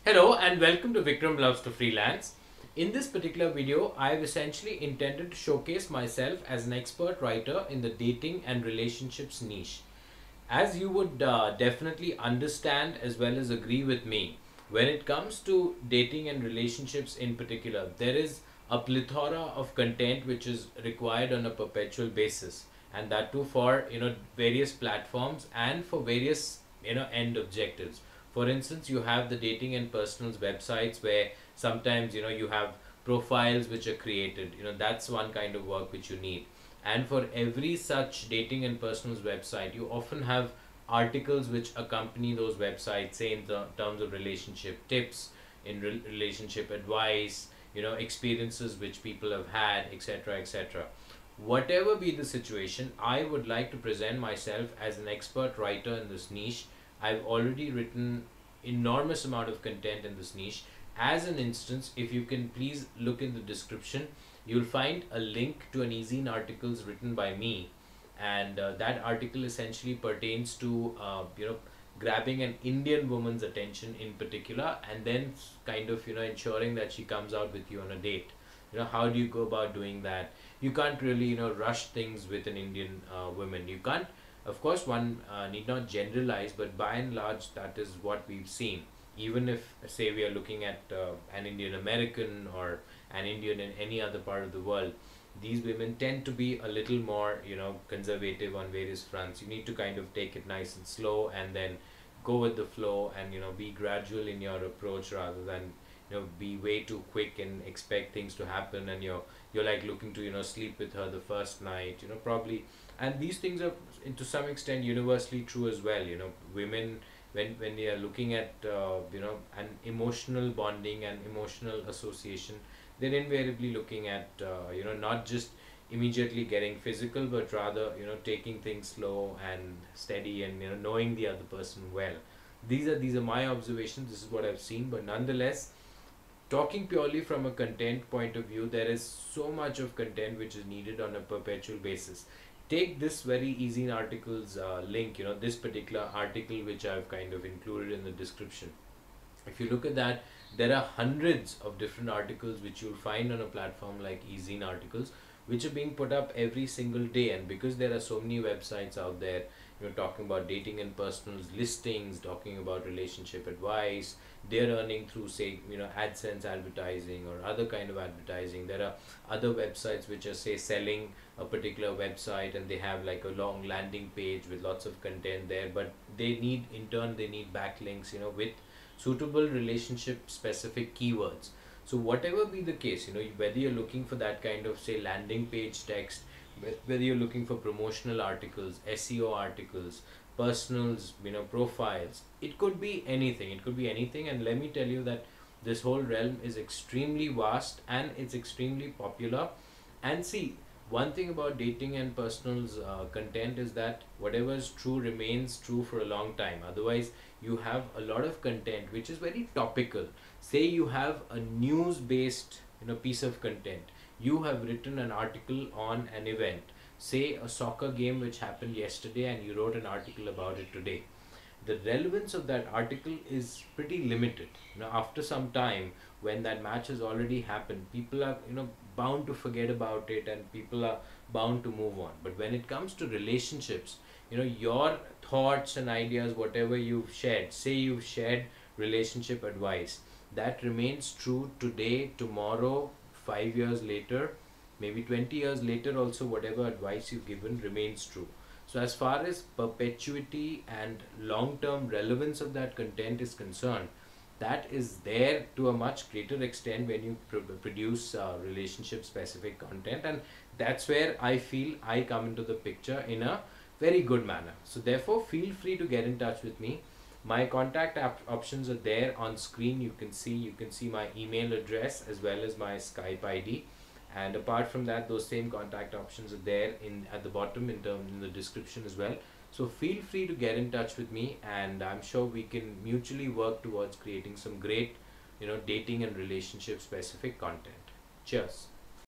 Hello and welcome to Vikram Loves to Freelance. In this particular video, I've essentially intended to showcase myself as an expert writer in the dating and relationships niche. As you would definitely understand as well as agree with me, when it comes to dating and relationships in particular, there is a plethora of content which is required on a perpetual basis, and that too for various platforms and for various end objectives. For instance, you have the dating and personals websites where sometimes you have profiles which are created. That's one kind of work which you need, and for every such dating and personals website you often have articles which accompany those websites, say in terms of relationship tips, in relationship advice, experiences which people have had, etc., etc. Whatever be the situation, I would like to present myself as an expert writer in this niche. I've already written enormous amount of content in this niche. As an instance, if you can please look in the description, you'll find a link to an e-zine articles written by me, and that article essentially pertains to grabbing an Indian woman's attention in particular, and then kind of ensuring that she comes out with you on a date. How do you go about doing that? You can't really rush things with an Indian woman. You can't, of course, one need not generalize, but by and large that is what we've seen. Even if, say, we are looking at an Indian American or an Indian in any other part of the world, these women tend to be a little more conservative on various fronts. You need to kind of take it nice and slow, and then go with the flow, and be gradual in your approach rather than be way too quick and expect things to happen, and you're like looking to sleep with her the first night, probably. And these things are to some extent universally true as well. Women, when they are looking at an emotional bonding and emotional association, they're invariably looking at not just immediately getting physical, but rather taking things slow and steady, and knowing the other person well. These are my observations. This is what I've seen. But nonetheless, talking purely from a content point of view, there is so much of content which is needed on a perpetual basis. Take this very easy articles link, this particular article which I've kind of included in the description. If you look at that, there are hundreds of different articles which you'll find on a platform like eZine articles, which are being put up every single day. And because there are so many websites out there, talking about dating and personals listings, talking about relationship advice, they're earning through, say, AdSense advertising or other kind of advertising. There are other websites which are, say, selling a particular website, and they have like a long landing page with lots of content there, but they need, in turn, they need backlinks with suitable relationship specific keywords. So whatever be the case, whether you're looking for that kind of, say, landing page text, whether you're looking for promotional articles, SEO articles, personals, profiles, it could be anything. It could be anything. And let me tell you that this whole realm is extremely vast and it's extremely popular. And see, one thing about dating and personals content is that whatever is true remains true for a long time. Otherwise, you have a lot of content which is very topical. Say you have a news based piece of content. You have written an article on an event, say a soccer game which happened yesterday, and you wrote an article about it today. The relevance of that article is pretty limited. After some time, when that match has already happened, people are bound to forget about it, and people are bound to move on. But when it comes to relationships, your thoughts and ideas, whatever you've shared, say you've shared relationship advice, that remains true today, tomorrow, 5 years later, maybe 20 years later also. Whatever advice you've given remains true. So as far as perpetuity and long-term relevance of that content is concerned, that is there to a much greater extent when you produce relationship specific content, and that's where I feel I come into the picture in a very good manner. So therefore, feel free to get in touch with me. My contact options are there on screen. You can see my email address as well as my Skype ID. And apart from that, those same contact options are there at the bottom in the description as well. So feel free to get in touch with me, and I'm sure we can mutually work towards creating some great dating and relationship specific content. Cheers.